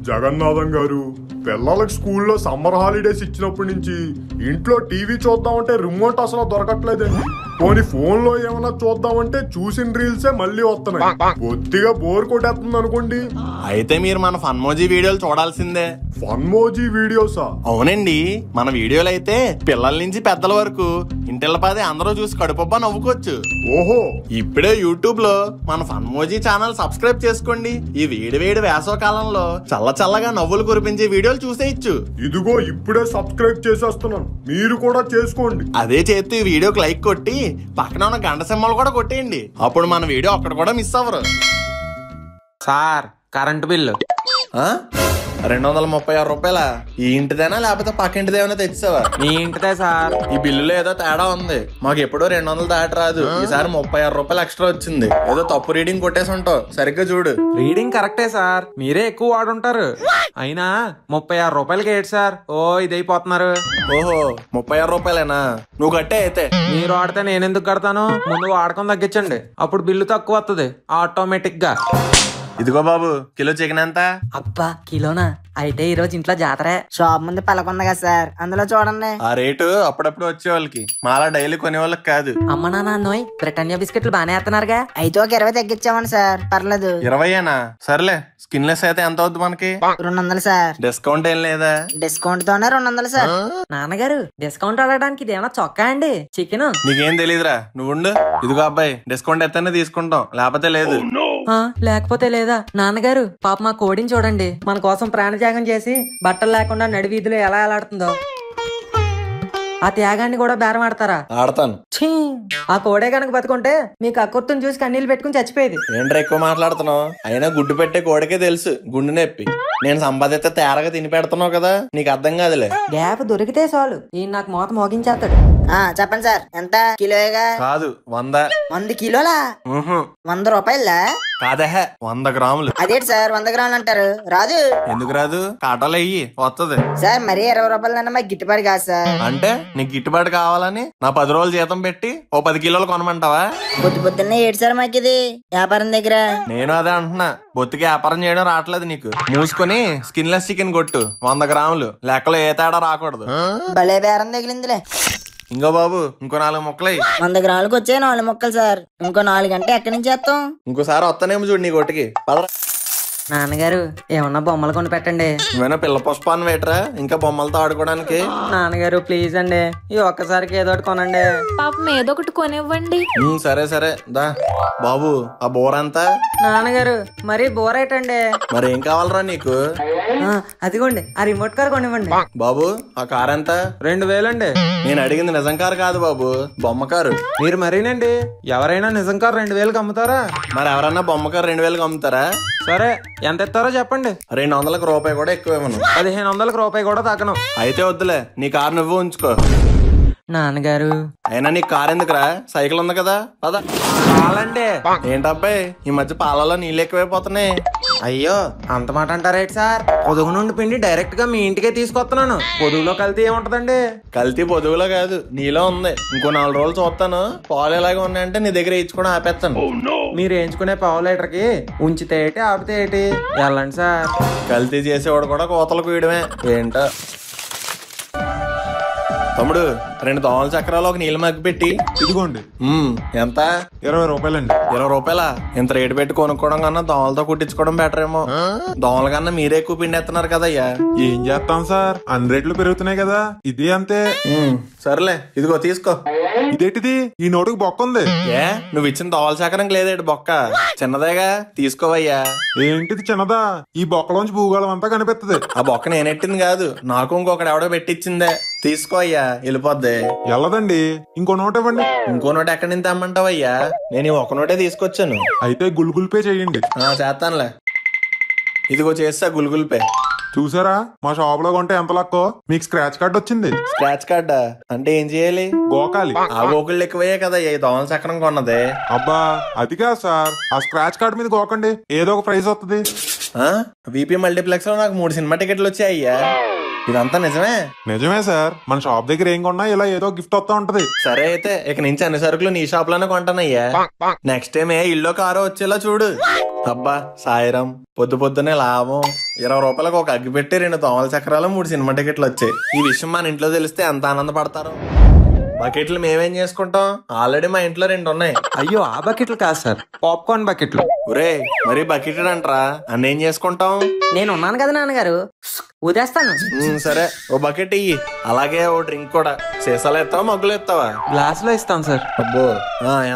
జగన్నాథం గారు, పిల్లలకి స్కూల్లో సమ్మర్ హాలిడేస్ ఇచ్చినప్పటి నుంచి ఇంట్లో టీవీ చూద్దామంటే రిమోట్ అసలు దొరకట్లేదండి. పోనీ ఫోన్ లో ఏమైనా చూద్దామంటే చూసిన రీల్సే మళ్ళీ వస్తున్నాయి. కొద్దిగా బోర్ కొట్టేస్తుంది అనుకోండి. అయితే మీరు మన ఫన్మోజీ వీడియోలు చూడాల్సిందే. ఫన్మోజీ వీడియోసా? అవునండి, మన వీడియోలు అయితే పిల్లల నుంచి పెద్దల వరకు ఇంటిల్లపాది అందరూ చూసి కడుపబ్బా నవ్వుకోవచ్చు. ఓహో, ఇప్పుడే యూట్యూబ్ లో మన ఫన్మోజీ ఛానల్ సబ్స్క్రైబ్ చేసుకోండి. ఈ వేడి వేడి వేసవ కాలంలో చల్ల చల్లగా నవ్వులు కురిపించే వీడియోలు చూసేయచ్చు. ఇదిగో ఇప్పుడే సబ్స్క్రైబ్ చేసేస్తున్నాను, మీరు కూడా చేసుకోండి. అదే చేస్తూ ఈ వీడియోకి లైక్ కొట్టి పక్కన ఉన్న గంట సింబల్ కూడా కొట్టేయండి. అప్పుడు మన వీడియో అక్కడ కూడా మిస్ అవ్వరు. సార్ కరెంటు బిల్లు 236 రూపాయల? ఈ ఇంటిదేనా లేకపోతే పక్క ఇంటిదేమైనా తెచ్చావా? మీ ఇంటిదే సార్. ఈ బిల్లులో ఏదో తేడా ఉంది. మాకు ఎప్పుడూ 200 దాటి రాదు. ఈసారి 36 రూపాయలు ఎక్స్ట్రా వచ్చింది. ఏదో తప్పు రీడింగ్ కొట్టేసి ఉంటావు, సరిగ్గా చూడు. రీడింగ్ కరెక్టే సార్, మీరే ఎక్కువ వాడుంటారు. అయినా 36 రూపాయలకి ఏంటి సార్ ఓ ఇదైపోతున్నారు? ఓహో, 36 రూపాయలేనా? నువ్వు కట్టే అయితే. మీరు వాడితే నేనెందుకు కడతాను? ముందు వాడకం తగ్గించండి, అప్పుడు బిల్లు తక్కువ వస్తుంది ఆటోమేటిక్ గా. ఇదిగో బాబు, కిలో చికెన్ ఎంత? అబ్బా కిలోనా? అయితే ఈ రోజు ఇంట్లో జాతర. షాప్ ముందు పలకొంది కదా సార్, అందులో చూడండి. ఆ రేటు అప్పుడప్పుడు వచ్చే వాళ్ళకి, మాలా డైలీ కొనే వాళ్ళకి కాదు. అమ్మ నాన్నోయ్, బ్రిటానియా బిస్కెట్లు బానే వేస్తున్నారుగా. అయితే ఒక 20 తగ్గించామండి సార్, పర్లేదు. 20ఏనా? సర్లే. స్కిన్లెస్ అయితే ఎంత అవుద్ది మనకి? 200 సార్. డిస్కౌంట్ ఏం లేదా? డిస్కౌంట్ తోనే 200 సార్. నాన్నగారు, డిస్కౌంట్ అడగడానికి ఇదేమన్నా చొక్కా అండి? చికెన్ నీకేం తెలీదురా, నువ్వుండు. ఇదిగో అబ్బాయి, డిస్కౌంట్ ఎత్తనే తీసుకుంటాం, లేకపోతే లేదు. లేకపోతే లేదా? నాన్నగారు, పాప మా కోడిని చూడండి, మన కోసం ప్రాణత్యాగం చేసి బట్టలు లేకుండా నడి వీధిలో ఎలా ఎలాడుతుందో. ఆ త్యాగాన్ని కూడా బేరం ఆడతారా? ఆడతాను. ఛీ! ఆ కోడే కనుక బతుకుంటే మీకు అక్కుర్తుని చూసి కన్నీళ్ళు పెట్టుకుని చచ్చిపోయేది. ఏంట్రా ఎక్కువ మాట్లాడుతున్నావు? అయినా గుడ్డు పెట్టే కోడికే తెలుసు గుండె నొప్పి. నేను సంపాదిస్తే తేరగా తిని పెడుతున్నావు కదా, నీకు అర్థం కాదులే. గ్యాప్ దొరికితే చాలు ఈయన నాకు మోత మోగించేస్తాడు. చెప్పండి సార్, ఎంత కిలోగా? కాదు, 100. 100 కిలోలా? 100 రూపాయలా? కాదే, 100 గ్రాములు. అదేంటి సార్ 100 గ్రాములు అంటారు? రాదు. ఎందుకు రాదు? కాటాలు అయ్యి వస్తుంది సార్ మరీ 20 రూపాయలన్నా మాకు గిట్టుబాటు కాదు సార్. అంటే నీకు గిట్టుబాటు కావాలని నా 10 రోజులు జీతం పెట్టి ఓ 10 కిలోలు కొనమంటావా? పొద్దున్నే ఏడు సార్ మాకు ఇది వ్యాపారం దగ్గర. నేను అదే అంటున్నా, బొత్తికి వ్యాపారం చేయడం రావట్లేదు నీకు. మూసుకొని స్కిన్లెస్ చికెన్ కొట్టు, 100 గ్రాములు. లెక్కలో ఏ తేడా రాకూడదు. భలే బేరం తగిలిందిలే. ఇంకో బాబు, ఇంకో 4 ముక్కలు. 100 గ్రాములకు వచ్చే 4 ముక్కలు సార్. ఇంకో 4 గంటలు ఎక్కడి నుంచి చేస్తాం? ఇంకోసారి వస్తానేమో చూడు నీ కొట్టుకి. పదరా. నాన్నగారు, ఏమన్నా బొమ్మలు కొని పెట్టండి. నువ్వేనా పిల్ల పుష్పాన్ని వేటరా ఇంకా బొమ్మలతో ఆడుకోవడానికి? నాన్నగారు ప్లీజ్ అండి, ఈ ఒక్కసారికి ఏదో ఒకటి కొనండి. పాపం ఏదో ఒకటి కొనివ్వండి. సరే సరే దా. బాబు, ఆ బోర్ ఎంత? నాన్నగారు, మరీ బోర్ అయిటండి. మరి ఏం కావాలరా నీకు? అదిగోండి, ఆ రిమోట్ కార్ కొనివ్వండి. బాబు, ఆ కార్ ఎంత? 2000 అండి. నేను అడిగింది నిజం కారు కాదు బాబు, బొమ్మ కారు. మీరు మరీనండి, ఎవరైనా నిజం కారు 2000కి అమ్ముతారా? మరి ఎవరన్నా బొమ్మ కారు 2000కి అమ్ముతారా? సరే, ఎంత ఇస్తారో చెప్పండి. 200కి రూపాయి కూడా ఎక్కువ ఇవ్వను. 1500 రూపాయి కూడా తగ్గను. అయితే వద్దులే, నీ కారు నువ్వు ఉంచుకో. నాన్నగారు, అయినా నీకు కారు ఎందుకురా? సైకిల్ ఉంది కదా, పద. చాలండి. ఏంటబ్బాయి, ఈ మధ్య పాలలో నీళ్ళు ఎక్కువైపోతున్నాయి. అయ్యో, అంత మాట అంటారేంటి సార్? పొదుగు నుండి పిండి డైరెక్ట్ గా మీ ఇంటికే తీసుకొస్తున్నాను. పొదుగులో కల్తీ ఏముంటదండి? కల్తీ పొదుగులో కాదు, నీలో ఉంది. ఇంకో 4 రోజులు చూస్తాను, పాలు ఎలాగ ఉన్నాయంటే నీ దగ్గర ఇచ్చుకొని ఆపేస్తాను. మీరు వేయించుకునే పావు లీటర్కి ఉంచితే ఏంటి ఆపితే ఏంటి? వెళ్ళండి సార్. కల్తీ చేసేవాడు కూడా కోతలకు వేయడమే ఏంటో. తమ్ముడు, 2 దోమల చక్రాలు ఒక నీళ్ళు మగ్గి పెట్టి. ఇదిగోండి. ఎంత? 20 రూపాయలండి. 20 రూపాయలా? ఇంత రేటు పెట్టి కొనుక్కోవడం కన్నా దోమలతో కుట్టించుకోవడం బెటర్ ఏమో. దోమల కన్నా మీరే ఎక్కువ పిండి ఎత్తున్నారు కదయ్యా. ఏం చేస్తాం సార్, అన్ని రేట్లు పెరుగుతున్నాయి కదా, ఇది అంతే. సర్లే, ఇదిగో తీసుకో. ఇదేంటిది, ఈ నోటుకు బొక్క ఉంది. ఏ, నువ్వు ఇచ్చిన దోమల చక్రం లేదేటి బొక్క? చిన్నదేగా, తీసుకోవయ్యా. ఏంటిది చిన్నదా? ఈ బొక్కలోంచి భూగోళం అంతా కనిపిస్తుంది. ఆ బొక్క నేనెట్టింది కాదు, నాకు ఇంకొకటి ఎవడో పెట్టించిందే. తీసుకో అయ్యా, వెళ్ళిపోద్ది. వెళ్ళదండి, ఇంకో నోట్ ఇవ్వండి. ఇంకో నోట్ ఎక్కడి నుంచి తెమ్మంటావయ్యా? నేను ఒక నోటే తీసుకొచ్చాను. అయితే గుల్గుల్ పే చెయ్యండి. చేస్తానులే. ఇదిగో చేస్తా గుల్గుల్ పే. చూసారా, మా షాప్ లో కొంటే ఎంత లక్కో. మీకు స్క్రాచ్ కార్డ్ వచ్చింది. స్క్రాచ్ కార్డా అంటే ఏం చేయాలి? గోకాలి. ఆ గోకుళ్ళు ఎక్కువయ్యే కదా ఈ దోమల చక్రం కొన్నది. అబ్బా, అది కాదు సార్, ఆ స్క్రాచ్ కార్డ్ మీద గోకండి, ఏదో ఒక ప్రైజ్ వస్తుంది. వీపీ మల్టీప్లెక్స్ లో నాకు 3 సినిమా టికెట్లు వచ్చాయ్యా. ఇదంతా నిజమే? నిజమే సార్, మన షాప్ దగ్గర ఏం కొన్నా ఇలా ఏదో గిఫ్ట్ వస్తా ఉంటది. సరే అయితే ఇక నుంచి అన్ని సరుకులు నీ షాప్ లోనే కొంటానయ్యా. నెక్స్ట్ టైం ఏ ఇల్లు కారో వచ్చేలా చూడు. అబ్బా సాయిరాం, పొద్దు పొద్దునే లాభం. 20 రూపాయలకు ఒక అగ్గి పెట్టి 2 దోమల చక్రాలు 3 సినిమా టికెట్లు వచ్చాయి. ఈ విషయం మన ఇంట్లో తెలిస్తే ఎంత ఆనందపడతారు. బకెట్లు మేమేం చేసుకుంటాం, ఆల్రెడీ మా ఇంట్లో 2 ఉన్నాయి. అయ్యో ఆ బకెట్లు కాదు సార్, పాప్కార్న్ బకెట్లు. ఒరే మరి బకెట్ అంటరా, అన్నేం చేసుకుంటాం? నేను ఉన్నాను కదా నాన్నగారు, ఊదేస్తాను. సరే ఓ బకెట్ ఇయ్యి, అలాగే ఓ డ్రింక్ కూడా. సీసాలు ఎత్తావా మగ్గులు ఎత్తావా? గ్లాస్ లో ఇస్తాం సార్. అబ్బో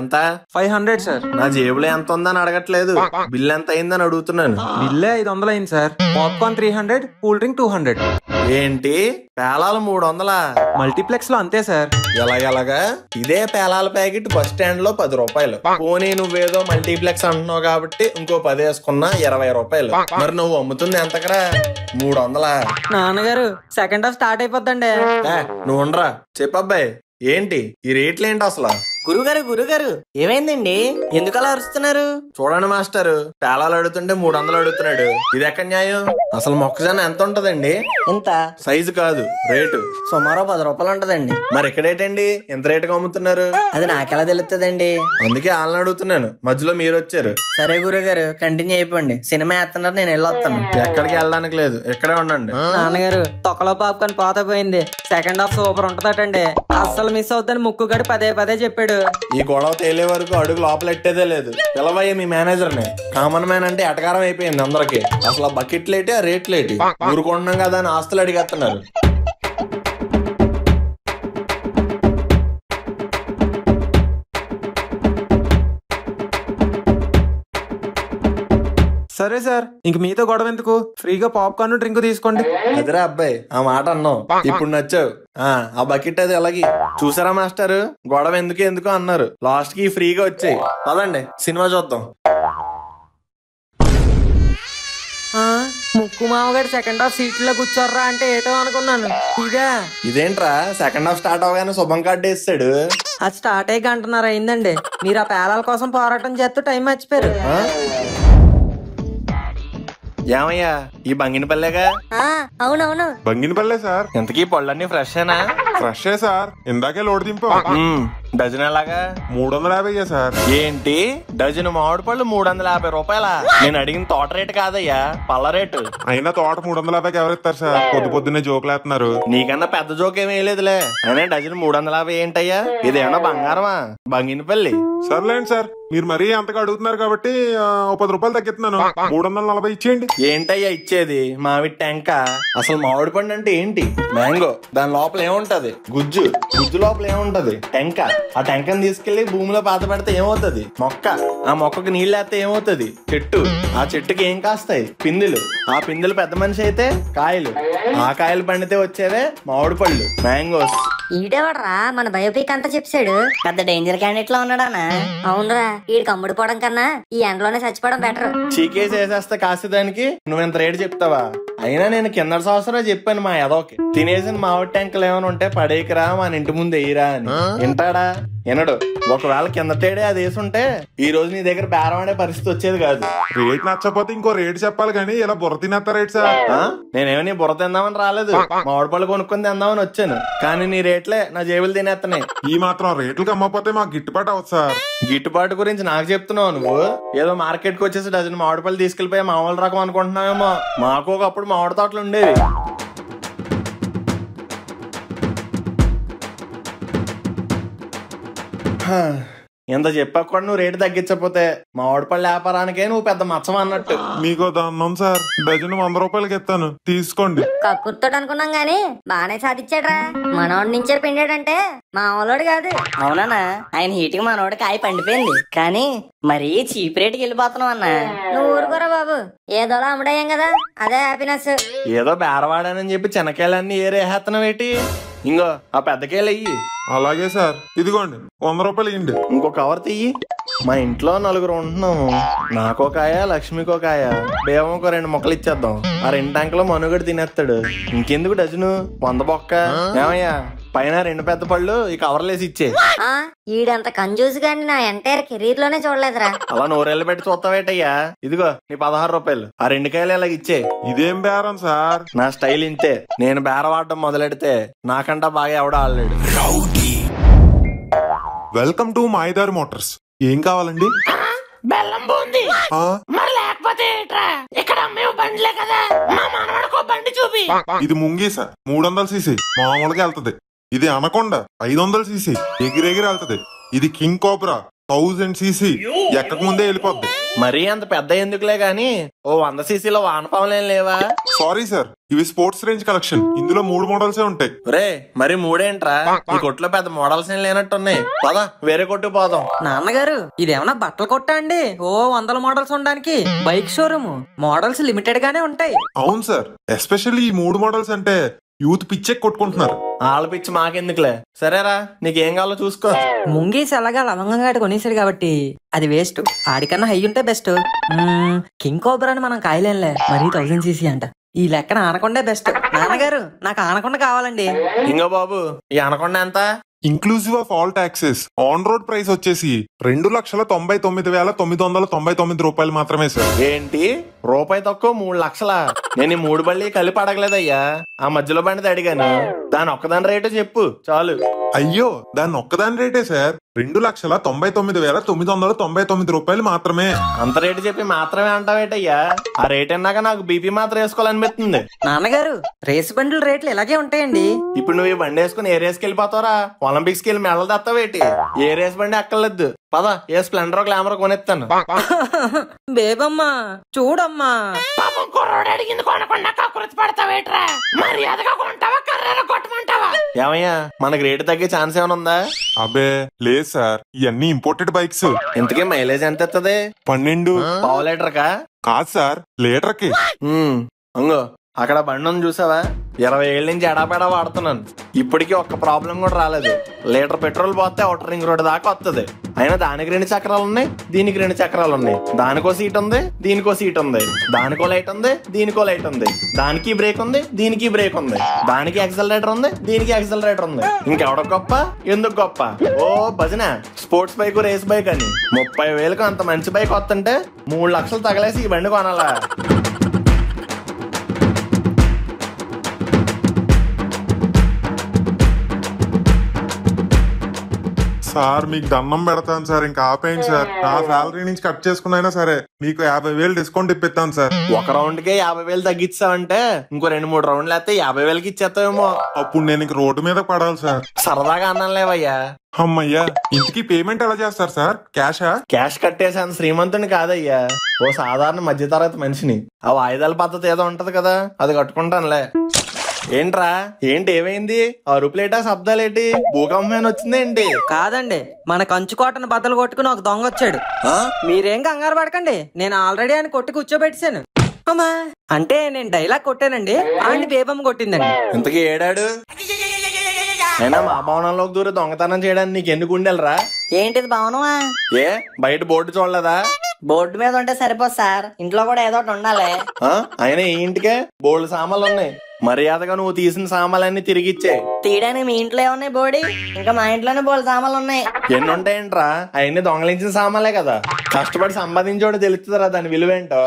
ఎంత? 500 సార్. నా జేబులో ఎంత ఉందని అడగట్లేదు, బిల్ ఎంత అయిందని అడుగుతున్నాను. బిల్లే 500 అయింది సార్. Popcorn 300, cool drink 200. ఏంటి పేలాలు 300? మల్టీప్లెక్స్ లో అంతే సార్. ఎలాగా? ఇదే పేలాల ప్యాకెట్ బస్ స్టాండ్ లో 10 రూపాయలు. పోనీ నువ్వేదో మల్టీప్లెక్స్ అంటున్నావు కాబట్టి ఇంకో 10 వేసుకున్నా 20 రూపాయలు. మరి నువ్వు అమ్ముతుంది ఎంతకరా? 300. నాన్నగారు సెకండ్ హాఫ్ స్టార్ట్ అయిపోద్దండి. నువ్వు ఉండరా, చెప్పబ్బాయి ఏంటి ఈ రేట్లు ఏంటి అసలు? గురుగారు ఏమైందండి, ఎందుకు అలా అరుస్తున్నారు? చూడండి మాస్టర్, పేలాలు అడుగుతుంటే 300 అడుగుతున్నాడు. ఇది ఎక్కడ న్యాయం? అసలు మొక్కజొన్న ఎంత ఉంటదండి? ఇంత సైజు కాదు, రేటు. సుమారు 10 రూపాయలు ఉంటదండి. మరి ఇక్కడేటండి ఎంత రేటుగా అమ్ముతున్నారు? అది నాకెలా తెలుస్తుందండి? అందుకే వాళ్ళని అడుగుతున్నాను, మధ్యలో మీరు వచ్చారు. సరే గురుగారు కంటిన్యూ అయిపోండి, సినిమా వేస్తున్నారు, నేను వెళ్ళొస్తాను. ఎక్కడికి వెళ్ళడానికి లేదు, ఇక్కడే ఉండండి. నాన్నగారు తొక్కలో పాప్కార్న్ పోత పోయింది, సెకండ్ హాఫ్ సూపర్ ఉంటదటండి, అస్సలు మిస్ అవుతుందని ముక్కుగాడు పదే చెప్పాడు. ఈ గొడవ తేలే వరకు అడుగు లోపల ఎట్టేదే లేదు. పిలవయ్య మీ మేనేజర్ ని. కామన్ మ్యాన్ అంటే ఎటకారం అయిపోయింది అందరికి. అసలు ఆ బకెట్ లేటి, ఆ రేట్ లేటి. ఊరుకుంటున్నాం కదా అని ఆస్తులు అడిగేస్తున్నారు. సరే సార్, ఇంక మీతో గొడవ ఎందుకు, ఫ్రీగా పాప్కార్న్ డ్రింక్ తీసుకోండి. అదిరా అబ్బాయి, ఆ మాట అన్నావు, ఇప్పుడు నచ్చావు. ఆ బకెట్ అది ఎలాగి చూసారా మాస్టర్, గొడవ ఎందుకు అన్నారు, లాస్ట్ కి ఫ్రీగా వచ్చాయి. పదండి సినిమా చూద్దాం. ముక్కు మామగారు సెకండ్ హాఫ్ సీట్లో కూర్చోర్రా అంటే ఏటో అనుకున్నాను. ఇదేంట్రా సెకండ్ హాఫ్ స్టార్ట్ అవగానే శుభం కార్డు వేస్తాడు. అది స్టార్ట్ అయ్యి 1:30 అయిందండి. మీరు ఆ పేలాల కోసం పోరాటం చేస్తూ టైం మర్చిపోయారు. ఏమయ్యా ఈ బంగినపల్లేగా? అవునవును బంగినపల్లె సార్. ఇంతకీ పళ్ళన్నీ ఫ్రెష్ ఏనా? ఫ్రెష్ సార్, ఇందాకే లోడ్ దింపా. డజన్ ఎలాగా? 350 సార్. ఏంటి డజన్ మామిడి పళ్ళు 350 రూపాయలా? నేను అడిగిన తోట రేటు కాదయ్యా, పళ్ళ రేటు. అయినా తోట 350కి ఎవరిస్తారు సార్? పొద్దున్నే జోకులేస్తున్నారు. నీకన్నా పెద్ద జోక్ ఏమీ వేయలేదులే. అయినా డజన్ 350 ఏంటయ్యా? ఇదేమన్నా బంగారమా? బంగినపల్లి. సర్లేండి సార్, మీరు మరీ అంతగా అడుగుతున్నారు కాబట్టి 10 రూపాయలు తగ్గిస్తున్నాను. 340 ఇచ్చేయండి. ఏంటయ్యా ఇచ్చేది? మామిడి టెంక. అసలు మామిడి పండు అంటే ఏంటి? మ్యాంగో. దాని లోపల ఏముంటది? గుజ్జు లోపల ఏముంటది? టెంక. ఆ టెంకని తీసుకెళ్లి భూమిలో పాత పెడితే ఏమవుతుంది? మొక్క. ఆ మొక్కకు నీళ్ళు వేస్తే ఏమవుతుంది? చెట్టు. ఆ చెట్టుకి ఏం కాస్తాయి? పిందులు. ఆ పిందులు పెద్ద మనిషి అయితే కాయలు. ఆ కాయలు పండితే వచ్చేవే మామిడి పళ్ళు, మ్యాంగోస్. ఈడేవడరా మన బయోపిక్ అంతా చెప్పాడు, పెద్ద డేంజర్ క్యాండిడేట్ లో ఉన్నాడానా? అవునరా, ఈడికి అమ్ముడుపోవడం కన్నా ఈ ఎండలోనే చచ్చిపోవడం బెటర్. చీకేసి వేసేస్తే కాసేదానికి నువ్వెంత రేటు చెప్తావా? అయినా నేను కింద సంవత్సరం చెప్పాను మా ఎదోకి, తినేసిన మామిడి ట్యాంకులు ఏమైనా ఉంటే పడేకిరా, మన ఇంటి ముందు వేయరా అని. వింటాడా? వినడు. ఒకవేళ కిందటేడే అది వేసుంటే ఈ రోజు నీ దగ్గర బేరం అనే పరిస్థితి వచ్చేది కాదు. రేట్ నచ్చకపోతే ఇంకో రేట్ చెప్పాలి కానీ ఇలా బుర్ర తినేస్తా రేట్ సార్. నేనేమో నీ బుర్ర తిందామని రాలేదు, మామిడి పళ్ళు కొనుక్కొని తిందామని వచ్చాను. కానీ నీ రేట్లే నా జేబులు తినేస్తున్నాయి. ఈ మాత్రం రేట్లకు అమ్మకపోతే మాకు గిట్టుబాటు అవుతుంది సార్. గిట్టుబాటు గురించి నాకు చెప్తున్నావు నువ్వు? ఏదో మార్కెట్ కి వచ్చేసి డజన్ మామిడి పళ్ళు తీసుకెళ్లిపోయి మామూలు రకం అనుకుంటున్నావేమో. మాకు ఒకప్పుడు మామిడి తోటలు ఉండేవి. ఇంత చెప్పాక కూడా నువ్వు రేటు తగ్గించకపోతే మామిడి పళ్ళు వ్యాపారానికే నువ్వు పెద్ద మచ్చం అన్నట్టు. మీకు దండం సార్, డజన్ 100 రూపాయలకి ఇస్తాను, తీసుకోండి. కక్కుర్తోడు అనుకున్నాం గానీ బానే సాధించాడ్రా. మనోడి నుంచే పిండాడంటే మామూలోడు కాదు. అవునా, ఆయన హీటింగ్ మనోడి కాయ పండిపోయింది, కానీ మరీ చీప్ రేటుకి వెళ్ళిపోతున్నావు అన్న. నువ్వు ఊరుకోరా బాబు, ఏదోలా అమ్ముడయ్యాం కదా, అదే హ్యాపీనెస్. ఏదో బేరవాడానని చెప్పి చిన్నకాయలన్నీ ఏరేస్తున్నావేటి? ఇంకో ఆ పెద్దకాయలు అయ్యి. అలాగే సార్, ఇదిగోండి 100 రూపాయలు ఇవ్వండి. ఇంకో కవర్ తీయి. మా ఇంట్లో 4 ఉంటున్నాము. నాకో కాయ, లక్ష్మికో కాయ, బేవంకో 2 మొక్కలు ఇచ్చేద్దాం. ఆ 2 ట్యాంకులో మనుగడ తినేస్తాడు. ఇంకెందుకు డజను? 100 బొక్క. ఏమయ్యా పైన 2 పెద్ద పళ్ళు ఈ కవర్లేసి ఇచ్చే. ఆ ఈడంత కంజూస్ గాని నా ఎంటైర్ కెరీర్ లోనే చూడలేదురా. అలా నోరేళ్ళు పెట్టి చూస్తావేటయ్యా. ఇదిగో నీ 16 రూపాయలు. ఆ 2 కాయలు ఇలాగ ఇచ్చే. ఇదేం బేరం సార్? నా స్టైల్ ఇంతే. నేను బేరం ఆడటం మొదలెడితే నాకంటా బాగా ఎవడో ఆడలేడు. వెల్కమ్ టు మాయిదారి మోటార్స్. ఏం కావాలండి? బెల్లం బూంది. ఆ, మరి లేకపోతే ఏట్రా? ఇక్కడ అమ్మేవి బండిలే కదా, మా మనవడికో బండి చూపి. ఇది ముంగీస 300 సీసీ మామూలుగా వెళ్తది. ఇది అనకొండ 500 సీసీ ఎగిరెగిరి వెళ్తది. ఇది కింగ్ కోబ్రా 1000 సీసీ ఎక్కక ముందే వెళ్ళిపోద్ది. మరీ అంత పెద్ద ఎందుకులే గాని ఓ 100 సీసీలో వానపాములేం లేవా? సారీ సార్, ఇవి స్పోర్ట్స్ రేంజ్ కలెక్షన్. ఇందులో 3 మోడల్సే ఉంటాయి. రే మరి 3ఏంట్రా? ఈ కొట్లో పెద్ద మోడల్స్ ఏం లేనట్టున్నాయి. పదా వేరే కొట్టు పోదాం. నాన్నగారు ఇదేమన్నా బట్టలు కొట్టా అండి? ఓ 100 మోడల్స్ ఉండడానికి బైక్ షోరూమ్. మోడల్స్ లిమిటెడ్ గానే ఉంటాయి. అవును సార్, ఎస్పెషల్లీ ఈ 3 మోడల్స్ అంటే యూత్ పిచ్చే కొట్టుకుంటున్నారు. ఆళ్ళ పిచ్చి మాకెందుకులే. సరేరా నీకేం కావాలో చూసుకో. ముంగీస్ ఎలాగా లవంగంగా కొనేసాడు కాబట్టి అది వేస్ట్. ఆడికన్నా హై ఉంటే బెస్ట్. కింగ్ కోబ్రాని మనం కాయలేంలే, మరీ 1000 సీసీ అంట. ఈ లెక్కన ఆనకొండే బెస్ట్. నాన్నగారు నాకు ఆనకొండ కావాలండి. ఇంగో బాబు ఈ అనకొండ ఎంత? Inclusive of all taxes on road price వచ్చేసి 2,99,999 రూపాయలు మాత్రమే సార్. ఏంటి రూపాయి తక్కువ 3 లక్షలా? నేను ఈ 3 బళ్ళి కలిపి అడగలేదయ్యా. ఆ మధ్యలో బండిది అడిగాను. దాని ఒక్కదాని రేటు చెప్పు చాలు. అయ్యో, దాని ఒక్కదాని రేటే సార్ 2,99,999 రూపాయలు మాత్రమే. అంత రేటు చెప్పి మాత్రమే అంటావేటయ్యా? ఆ రేట్ అన్నాక నాకు బీపీ మాత్రం వేసుకోవాలనిపిస్తుంది. నాన్నగారు రేసు బండ్ల రేట్లు ఇలాగే ఉంటాయండి. ఇప్పుడు నువ్వు ఈ బండి వేసుకుని ఏ రేస్కి వెళ్ళిపోతావరా? ఒలింపిక్స్ కి వెళ్ళి మెడలు తెస్తావేటి? ఏ రేస్ బండి అక్కర్లేదు. పద ఏ స్ప్లెండర్ గ్లామర్ కొనేస్తాను. బేబమ్మా చూడమ్మా. పాపం కుర్రోడు అడిగింది కొనకుండా కకృతి పడతావేట్రా? మర్యాదగా కొంటావా కర్రగా కొట్టమంటావా? ఏమయ్యా మనకి రేటు తగ్గే ఛాన్స్ ఏమైనా ఉందా? అబే లేదు సార్, ఇవన్నీ ఇంపోర్టెడ్ బైక్స్. ఇంతకీ మైలేజ్ ఎంత ఇస్తుంది? 12 పావు లీటర్ కా? కాదు సార్, లీటర్ కి. అంగో అక్కడ బండి ఉంది చూసావా? 20 ఏళ్ళ నుంచి ఎడాపెడా వాడుతున్నాను. ఇప్పటికీ ఒక్క ప్రాబ్లం కూడా రాలేదు. లీటర్ పెట్రోల్ పోతే అవుటర్ రింగ్ రోడ్ దాకా వస్తుంది. అయినా దానికి 2 చక్రాలు ఉన్నాయి, దీనికి 2 చక్రాలు ఉన్నాయి. దానికో సీట్ ఉంది, దీనికో సీట్ ఉంది. దానికో లైట్ ఉంది, దీనికో లైట్ ఉంది. దానికి బ్రేక్ ఉంది, దీనికి బ్రేక్ ఉంది. దానికి యాక్సిలరేటర్ ఉంది, దీనికి యాక్సిలరేటర్ ఉంది. ఇంకెవడ గొప్ప ఎందుకు గొప్ప? ఓ భజన స్పోర్ట్స్ బైక్ రేస్ బైక్ అని 30,000కు అంత మంచి బైక్ వస్తుంటే 3 లక్షలు తగలేసి ఈ బండి కొనాలా? సార్ మీకు దండం పెడతాను సార్, ఇంకా ఆపేయండి సార్. నా శాలరీ నుంచి కట్ చేసుకున్నైనా సరే మీకు 50,000 డిస్కౌంట్ ఇప్పిస్తాను సార్. ఒక రౌండ్ కే 50,000 తగ్గిస్తావంటే ఇంకో 2-3 రౌండ్లు అయితే 50,000కి ఇచ్చేస్తావేమో. అప్పుడు నేను ఇంక రోడ్డు మీద పడాలి సార్. సరదాగా అన్నం లేవయ్యా. అమ్మయ్యా, ఇంటికి పేమెంట్ ఎలా చేస్తారు సార్? క్యాషా? క్యాష్ కట్టేసాను శ్రీమంతుని కాదయ్యా, ఓ సాధారణ మధ్యతరగతి మనిషిని. ఆ వాయిదాల పద్ధతి ఏదో ఉంటది కదా, అది కట్టుకుంటానులే. ఏంట్రా ఏంటి ఏమైంది? అరుపులేటా శబ్దాలేటి? భూకంపం వచ్చిందేంటి? కాదండి, మన కంచుకోటను బద్దలు కొట్టుకుని ఒక దొంగ వచ్చాడు. మీరేం కంగారు పడకండి, నేను ఆల్రెడీ ఆయన కొట్టి కూర్చోబెట్టేశాను. అమ్మా అంటే నేను డైలాగ్ కొట్టానండి, ఆయన బేబమ్మ కొట్టిందండి. ఇంతకీ ఏడాడు? అయినా మా భవనంలోకి దూరం దొంగతనం చేయడానికి నీకు ఎందుకు ఉండేలరా? ఏంటిది భవనమా? ఏ బయట బోర్డు చూడలేదా? బోర్డు మీద ఉంటే సరిపోదు సార్, ఇంట్లో కూడా ఏదో ఒకటి ఉండాలి. అయినా ఈ ఇంటికే బోల్డ్ సామాన్లు ఉన్నాయి. మర్యాదగా నువ్వు తీసిన సామాన్లన్నీ తిరిగిచ్చే. తీయడానికి మీ ఇంట్లో ఏమున్నాయి బోడి? ఇంకా మా ఇంట్లోనే బోల్డ్ సామాన్లు ఉన్నాయి. ఎన్ని ఉంటాయంట్రా? అవన్నీ దొంగలించిన సామాన్లే కదా. కష్టపడి సంపాదించోడు తెలుస్తుందిరా దాని విలువేంటో.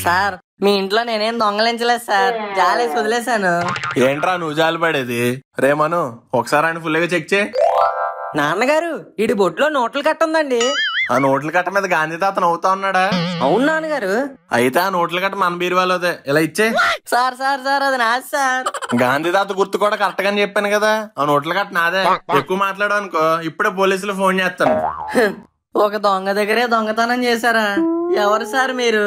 సార్ మీ ఇంట్లో నేనేం దొంగలించలేదు సార్, జాలేసి వదిలేశాను. ఏంట్రా నువ్వు జాలి పడేది? రేమను ఒకసారి ఆయన ఫుల్ గా చెక్ చేయి. నాన్నగారు ఇడి బొట్లో నోట్లు కట్టుందండి. ఆ నోట్ల కట్ట మీద గాంధీ తాత నవ్వుతా ఉన్నాడా? అవును నాన్నగారు. అయితే ఆ నోట్ల కట్ట మన బీరువాలోదే, ఇలా ఇచ్చే. సార్ సార్ సార్ అది నాది సార్. గాంధీ తాత గుర్తు కూడా కరెక్ట్ గానే చెప్పాను కదా. ఆ నోట్ల కట్ట నాదే. ఎక్కువ మాట్లాడు అనుకో ఇప్పుడే పోలీసులు ఫోన్ చేస్తాను. ఒక దొంగ దగ్గరే దొంగతనం చేశారా? ఎవరు సార్ మీరు?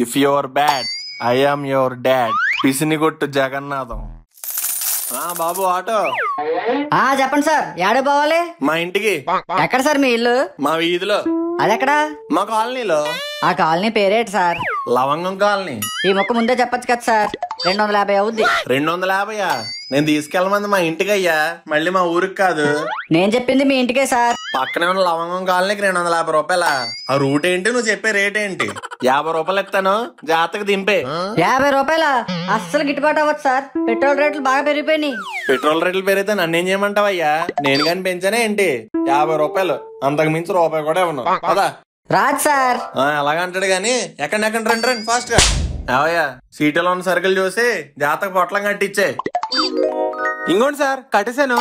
If your bad I am your dad. పిసిని కొట్టు జగన్నాథం. బాబు ఆటో. చెప్పండి సార్, ఏడే పోవాలి? మా ఇంటికి. ఎక్కడ సార్ మీ ఇల్లు? మా వీధిలో. అదెక్కడా? మా కాలనీలో. ఆ కాలనీ పేరేంటి సార్? లవంగం కాలనీ. ఈ మొక్క ముందే చెప్పచ్చు కదా సార్, 250 అవుద్ది. 250? నేను తీసుకెళ్ళమంది మా ఇంటికి అయ్యా, మళ్ళీ మా ఊరికి కాదు. నేను చెప్పింది మీ ఇంటికే సార్. పక్కనే ఉన్న లవంగం కాలనీకి 250 రూపాయల. ఆ రూట్ ఏంటి, నువ్వు చెప్పే రేట్ ఏంటి? 50 రూపాయలు ఇస్తాను, జాతకు దింపే. 50 రూపాయల అస్సలు గిట్టుబాటు అవ్వదు సార్. పెట్రోల్ రేట్లు బాగా పెరిగిపోయినాయి. పెట్రోల్ రేట్లు పెరిగితే నన్నేం చేయమంటావయ్యా? నేను కానీ పెంచానే ఏంటి? 50 రూపాయలు, అంతకు మించి రూపాయి కూడా ఇవ్వను. అదా రాదు సార్. ఎలాగంటాడు గాని. ఎక్కడ రండి ఫాస్ట్ గా. అవయ్యా, సీటులో ఉన్న సరుకులు చూసి జాతకు పొట్లం కట్టించే. ఇంకోండి సార్, కట్టేశాను.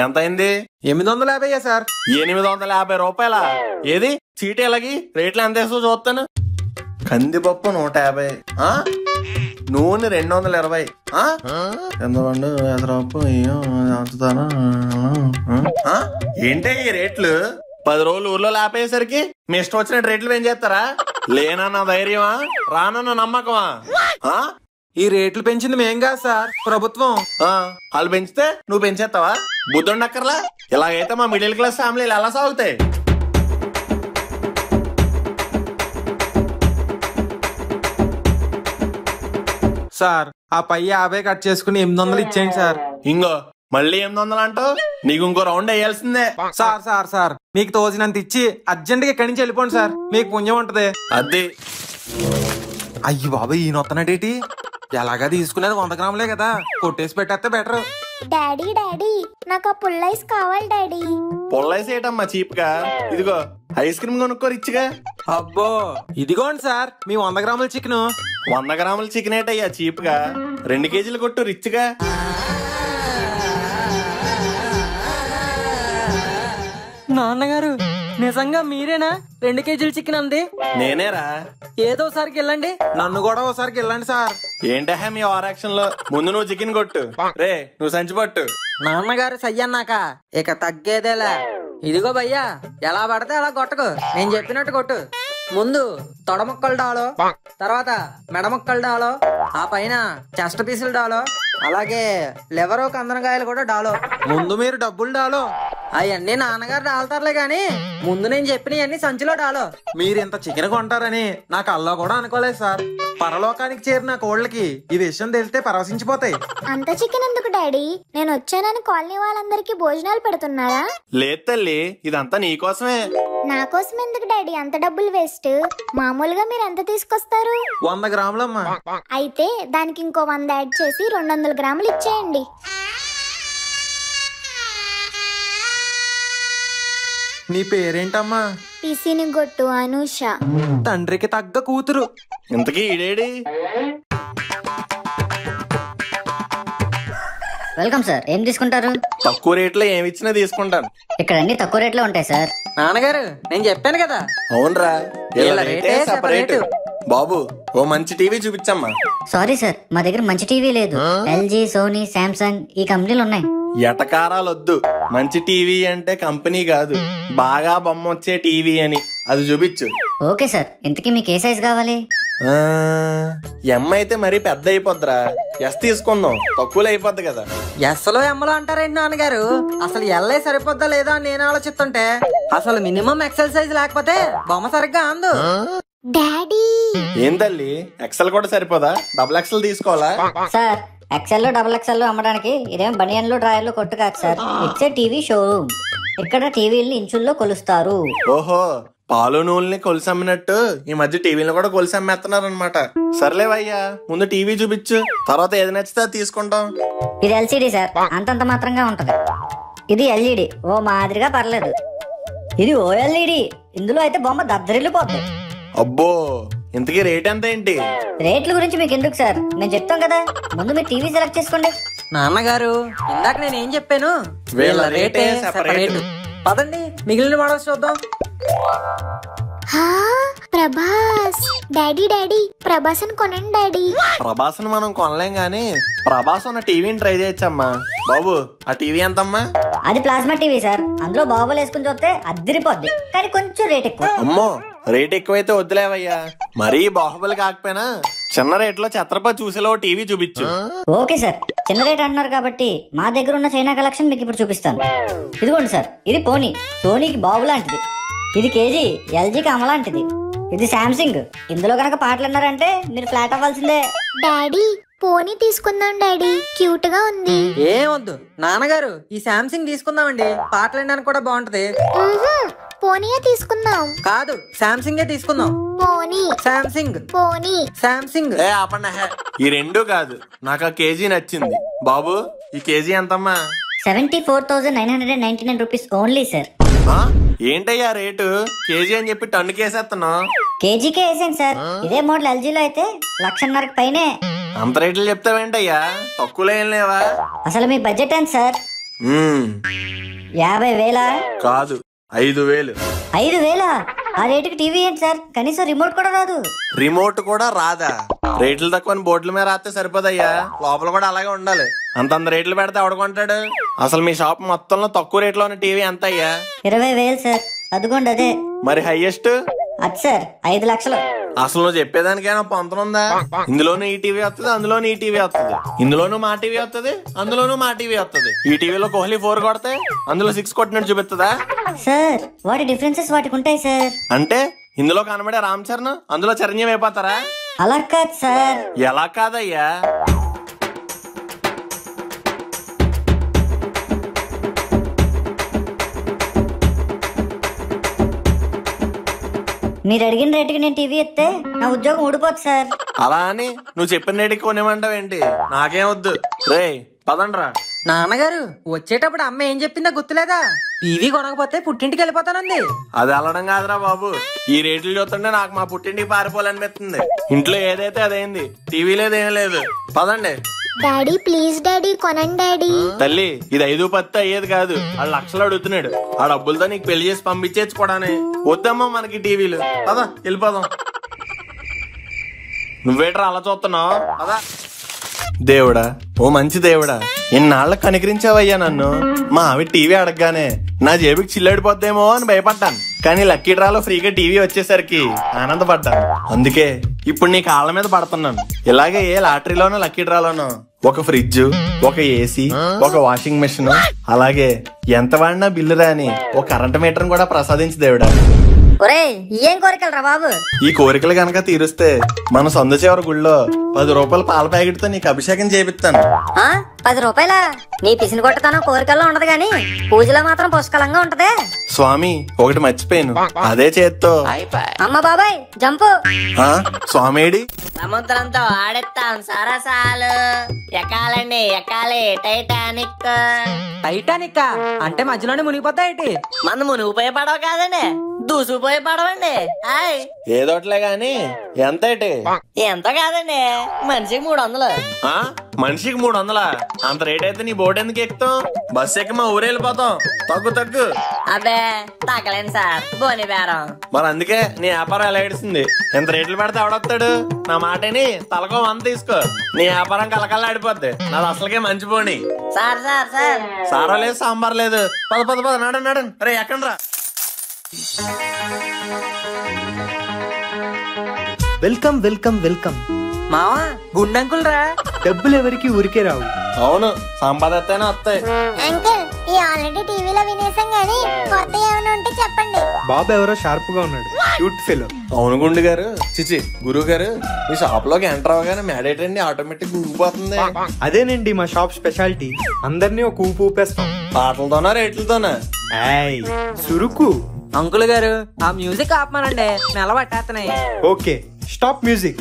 ఎంత అయింది? 850 సార్. 850 రూపాయల? ఏది సీటు ఎలాగి? రేట్లు ఎంత వేసో చూస్తాను. కందిపప్పు 150, నూనె 220, ఎంతమండు ఎదరప్పు ఏంటి ఈ రేట్లు? 10 రోజులు ఊర్లో లేపేసరికి మీ ఇష్టం వచ్చినట్టు రేట్లు పెంచేస్తారా? లేనన్న ధైర్యమా, రానన్న నమ్మకమా? ఈ రేట్లు పెంచింది మేం కాదు సార్, ప్రభుత్వం. వాళ్ళు పెంచితే నువ్వు పెంచేస్తావా? బుద్ధుండక్కర్లా? ఇలాగైతే మా మిడిల్ క్లాస్ ఫ్యామిలీలు ఎలా సాగుతాయి? సార్ ఆ పై 50 కట్ చేసుకుని 800 ఇచ్చేయండి సార్. ఇంకో మళ్ళీ 800 అంటావు? నీకు ఇంకో రౌండ్ వేయాల్సిందే. సార్ మీకు తోచినంత ఇచ్చి అర్జెంట్ గా ఇక్కడి నుంచి వెళ్ళిపోండి సార్, మీకు పుణ్యం ఉంటది. అది అయ్యి బాబా, ఈయన వస్తున్నాడేటి? ఎలాగా తీసుకునేది 100 గ్రాములే కదా, కొట్టేసి పెట్టేస్తే బెటర్. డాడీ నాకు ఆ పుల్లైస్ కావాలి డాడీ. పుల్లైస్ ఏటమ్మా చీప్ గా? ఇదిగో ఐస్ క్రీమ్ కొనుక్కో రిచ్గా. అబ్బో ఇదిగోండి సార్ మీ 100 గ్రాముల చికెన్. 100 గ్రాముల చికెన్ ఏటయ్యా చీప్ గా? 2 కేజీలు కొట్టు రిచ్గా. నాన్నగారు నిజంగా మీరేనా 2 కేజీల చికెన్ అంది? నేనేరా. ఏదో ఒకసారికి వెళ్ళండి. నన్ను కూడా ఒకసారికి వెళ్ళండి సార్. ఏంటా మీ ఓవర్ యాక్షన్ లో? ముందు నువ్వు చికెన్ కొట్టు. రే నువ్వు సంచి పట్టు. నాన్నగారు సయ్యన్నాక ఇక తగ్గేదేలా. ఇదిగో భయ్యా, ఎలా పడితే అలా కొట్టకు, నేను చెప్పినట్టు కొట్టు. ముందు తొడ ముక్కలు డాలో, తర్వాత మెడ ముక్కలు డాలో, ఆ పైన చెస్ట్ పీసులు డాలో, అలాగే లివరు కందనకాయలు కూడా డాలో. ముందు మీరు డబ్బులు డాలో. అవన్నీ నాన్నగారు డాలుతారులే గాని ముందు నేను చెప్పినవన్నీ సంచిలో డాలో. మీరు ఇంత చికెన్ కొంటారని నాకు అల్లా కూడా అనుకోలేదు సార్. పరలోకానికి చేరిన కోళ్ళకి ఈ విషయం తెలిస్తే పరవశించిపోతాయి. అంత చికెన్ ఎందుకు డాడీ? నేను వచ్చానని కాలనీ వాళ్ళందరికీ భోజనాలు పెడుతున్నారా? లేదు తల్లి, ఇదంతా నీకోసమే. నా కోసం ఎందుకు డాడీ అంత డబ్బులు వేస్ట్? మామూలుగా మీరు ఎంత తీసుకొస్తారు? 100 గ్రాములమ్మా. అయితే దానికి ఇంకో 100 యాడ్ చేసి 200 గ్రాములు ఇచ్చేయండి. నీ పేరేంటమ్మా? పిసిని గొట్టు అనూష. తండ్రికి తగ్గ కూతురు. ఇంతకీ ఈడేడి? వెల్కమ్ సార్, ఏం తీసుకుంటారు? తక్కువ రేట్లో ఏమి ఇచ్చినా తీసుకుంటాను. ఇక్కడ అన్ని తక్కువ రేట్లో ఉంటాయి సార్. నాన్నగారు నేను చెప్పాను కదా. అవునరా, వీళ్ళ రేటే సెపరేట్. బాబు ఓ మంచి టీవీ చూపించమ్మా. సారీ సార్, మా దగ్గర మంచి టీవీ లేదు. ఎల్జీ, సోనీ, శాంసంగ్ ఈ కంపెనీలు ఉన్నాయి. ఎటకారాలొద్దు. మంచి టీవీ అంటే కంపెనీ కాదు, బాగా బొమ్మ వచ్చే టీవీ అని. అది చూపించు. ఓకే సార్, ఇంతకీ మీకు ఏ సైజ్ కావాలి? ఎమ్ అయితే మరీ పెద్ద అయిపోద్దిరా. ఎస్ తీసుకుందాం, తక్కువలో అయిపోద్ది కదా. ఎస్లో ఎమ్మలో అంటారేంటి నాన్నగారు? అసలు ఎల్లే సరిపోద్దా లేదా అని నేను ఆలోచిస్తుంటే అసలు మినిమం ఎక్సెల్ సైజ్ లేకపోతే బొమ్మ సరిగ్గా అందు. డాడీ ఏం తల్లి, ఎక్సెల్ కూడా సరిపోదా? డబుల్ ఎక్సెల్ తీసుకోవాలా? సార్ ఎక్సెల్ డబుల్ ఎక్సెల్ అమ్మడానికి ఇదేం బనియన్లు డ్రాయర్లు కొట్టు కాదు sir. It's a TV showroom. ఇక్కడ టీవీల్ని ఇంచుల్లో కొలుస్తారు. ఓహో, పాలు నూనెని కొలిసి అమ్మినట్టు ఈ మధ్య టీవీని కూడా కొలిసి అమ్మేస్తున్నారు అనమాట. సర్లేవయ్యా, ముందు టీవీ చూపించు, తర్వాత ఏది నచ్చితే అది తీసుకుంటాం. ఇది ఎల్సిడి సార్, అంతంత మాత్రంగా ఉంటది. ఇది ఎల్ఈడి, ఓ మాదిరిగా పర్లేదు. ఇది ఓఎల్ఈడి, ఇందులో అయితే బొమ్మ దద్దరిల్లిపోతుంది. అబ్బో, ఇంతకీ రేట్ ఎంత ఏంటి? రేట్ల గురించి మీకు ఎందుకు సార్, నేను చెప్తాం కదా. ముందు మీరు టీవీ సెలెక్ట్ చేసుకోండి. నాన్నగారు ఇందాక నేను ఏం చెప్పాను? వీళ్ళ రేటే సెపరేట్. పదండి మిగిలిన మోడల్స్ చూద్దాం. ప్రభాస్. డాడీ ప్రభాస్ కొనండి డాడీ. ప్రభాస్ మనం కొనలేం గానీ ప్రభాస్ ఉన్న టీవీని ట్రై చేయొచ్చమ్మా. బాబు ఆ టీవీ ఎంతమ్మా? అది ప్లాస్మా టీవీ సార్. అందులో బాహుబలి వేసుకుని చూస్తే అద్దరిపోద్ది, కానీ కొంచెం రేట్ ఎక్కువ. అమ్మో, రేట్ ఎక్కువైతే వద్దులేవయ్యా. మరీ బాహుబలి కాకపోయినా చిన్న రేట్ లో ఛత్రపతి చూసేలో టీవీ చూపించు. ఓకే సార్, చిన్న రేట్ అంటున్నారు కాబట్టి మా దగ్గర ఉన్న చైనా కలెక్షన్ మీకు ఇప్పుడు చూపిస్తాను. ఇదిగోండి సార్, ఇది పోనీ, సోనీకి బాబు లాంటిది. ఇది కేజీ, ఎల్జీకి అమ్మ లాంటిది. ఇది శాంసంగ్. ఇందులో కనుక పాటలు అన్నారంటే మీరు ఫ్లాట్ అవ్వాల్సిందే. డాడీ పోనీ తీసుకుందాం డాడీ, క్యూట్ గా ఉంది. ఏమొద్దు నాన్నగారు, ఈ శాంసంగ్ తీసుకుందామండి. పాటలు వినడానికి కూడా బాగుంటది. పోనీయే తీసుకుందాం. కాదు, శాంసంగే తీసుకుందాం. పోనీ శాంసంగ్, పోనీ శాంసంగ్. ఆపండి, ఈ రెండు కాదు, నాకు ఆ కేజీ నచ్చింది. బాబు, ఈ కేజీ ఎంతమ్మా? 74,999 రూపీస్ ఓన్లీ సార్. ఏంటయ్యా రేటు? కేజీ అని చెప్పి టన్ను కేసేస్తున్నావు. కేజీకే వేసాను సార్. ఇదే మోడల్ ఎల్జీలో అయితే 1,50,000 పైనే. అంత రేట్లు చెప్తావేంటయ్యా? తక్కువలో ఏం లేవా? అసలు మీ బడ్జెట్ ఎంత సార్? 50,000? కాదు, 5,000. 5,000? ఆ రేటుకి టీవీ ఏంటి సార్? కనీసం రిమోట్ కూడా రాదు. రిమోట్ కూడా రాదా? రేట్లు తక్కువ బోర్డుల మీద రాస్తే సరిపోదయ్యా, లోపల కూడా అలాగే ఉండాలి. అంతంత రేట్లు పెడితే ఎవడుకుంటాడు? అసలు మీ షాప్ మొత్తంలో తక్కువ రేట్లో ఉన్న టీవీ ఎంత అయ్యా? 20,000 సార్. అదిగోండి అదే. మరి హైయెస్ట్? అది సార్ 5 లక్షలు. అసలు నువ్వు చెప్పేదానికైనా పొంతనుందా? ఇందులోనూ ఈ టీవీ వస్తుంది, అందులోనూ ఈ టీవీ వస్తుంది. ఇందులోనూ మా టీవీ వస్తుంది, అందులోనూ మా టీవీ వస్తుంది. ఈ టీవీలో కోహ్లీ 4 కొడితే అందులో 6 కొట్టినట్టు చూపిస్తుందా? సార్ వాటి డిఫరెన్సెస్ వాటికి ఉంటాయి సార్. అంటే ఇందులో కనబడే రామ్ చరణ్ అందులో చిరంజీవి అయిపోతారా? అలా కాదు సార్. ఎలా కాదయ్యా? మీరు అడిగిన రేటుకి నేను టీవీ ఇస్తే నా ఉద్యోగం ఊడిపోతుంది సార్. అలా అని నువ్వు చెప్పిన రేటుకి కొనేమంటావేంటి? నాకేం వద్దు. రే పదండ్రా. నాన్నగారు, వచ్చేటప్పుడు అమ్మ ఏం చెప్పిందో గుర్తులేదా? టీవీ కొనకపోతే పుట్టింటికి వెళ్ళిపోతానంది. అది వెళ్ళడం కాదురా బాబు, ఈ రేట్లు చూస్తుంటే నాకు మా పుట్టింటికి పారిపోవాలనిపిస్తుంది. ఇంట్లో ఏదైతే అదైంది, టీవీ లేదు ఏం లేదు. పదండి. డాడీ ప్లీజ్ డాడీ, కొనండి డాడీ. తల్లి, ఇది 5-10 అయ్యేది కాదు, ఆ లక్షలు అడుగుతున్నాడు. ఆ డబ్బులతో నీకు పెళ్లి చేసి పంపించేసుకోవడానే. వద్దమ్మా మనకి టీవీలు. పదా వెళ్ళిపోదాం. నువ్వేట్రా అలా చూస్తున్నావు? పదా. దేవుడా, ఓ మంచి దేవుడా, ఇన్నాళ్ళకి కనికరించావయ్యా నన్ను. మా ఆవిడ టీవీ అడగగానే నా జేబుకి చిల్లడిపోద్దేమో అని భయపడ్డాను. కానీ లక్కీ డ్రాలో ఫ్రీగా టీవీ వచ్చేసరికి ఆనందపడ్డాను. అందుకే ఇప్పుడు నీ కాళ్ళ మీద పడుతున్నాను. ఇలాగే ఏ లాటరీలోనో లక్కీ డ్రాలోనో ఒక ఫ్రిడ్జ్, ఒక ఏసీ, ఒక వాషింగ్ మెషిన్, అలాగే ఎంత వాడినా బిల్లు రాని ఒక కరెంట్ మీటర్ కూడా ప్రసాదించు దేవుడా. ఒరే, ఏం కోరికలు రా బాబు? ఈ కోరికలు గనక తీరుస్తే మన సొంత చివరి గుళ్ళో 10 రూపాయల పాల ప్యాకెట్ తో నీకు అభిషేకం చేపిస్తాను. 10 రూపాయల? నీ పిసిని కొట్టతనం కోరికల్లో ఉండదు గాని పూజలో మాత్రం పుష్కలంగా ఉంటదే. స్వామి, ఒకటి మర్చిపోయాను, అదే చేత్తో. అమ్మ బాబాయ్ జంపు. స్వామిడి సముద్రంతో ఆడెత్తాం సరసాలు, ఎక్కాలండి ఎక్కాలి టైటానిక్. టైటానిక్ అంటే మధ్యలోనే మునిగిపోతాయి. మన మునిగిపోయే పడవ కాదండి, దూసుకుపోయే పడవండి. ఏదోట్లే గాని ఎంతేటి? ఎంత కాదండి, మనిషికి 300. మనిషికి 300? అంత రేట్ అయితే నీ బోట్ ఎందుకు ఎక్కుతాం? బస్ ఎక్కి మా ఊరు వెళ్ళిపోతాం. తగ్గు. అబ్బే తగ్గలేండి సార్, బోని బేరం. మరి అందుకే నీ వ్యాపారం ఎలా ఏడుస్తుంది. ఎంత రేట్లు పెడితే ఎవడొస్తాడు? నా మాటని తలకో 100 తీసుకో, నీ వ్యాపారం కలకల్లా ఆడిపోద్ది. నాది అసలుకే మంచి పోనీ. సార్ సారా లేదు, సాంబార్ లేదు. పద నడండి. రే ఎక్కండ్రా. వెల్కమ్ మావా, గుండంకుల్ రా. డబ్బులు ఎవరికి ఊరికే రావు. అవును, సంపాదిస్తేనే వస్తాయి. అంకుల్, ఈ ఆల్రెడీ టీవీలో వినేసాం గానీ కొత్త ఏమైనా ఉంటే చెప్పండి. బాబు ఎవరో షార్ప్ గా ఉన్నాడు, క్యూట్ ఫెలో. అవును గుండు గారు, చిచి గురువు గారు, మీ షాప్ లోకి ఎంటర్ అవగానే మేడేటండి ఆటోమేటిక్ ఊగిపోతుంది. అదేనండి మా షాప్ స్పెషాలిటీ. అందరినీ ఒక ఊపు ఊపేస్తాం. పాటలతోనా రేట్లతోనా? సురుకు. అంకుల్ గారు, ఆ మ్యూజిక్ ఆపమానండి, నెలబట్టేస్తున్నాయి. Okay, stop music.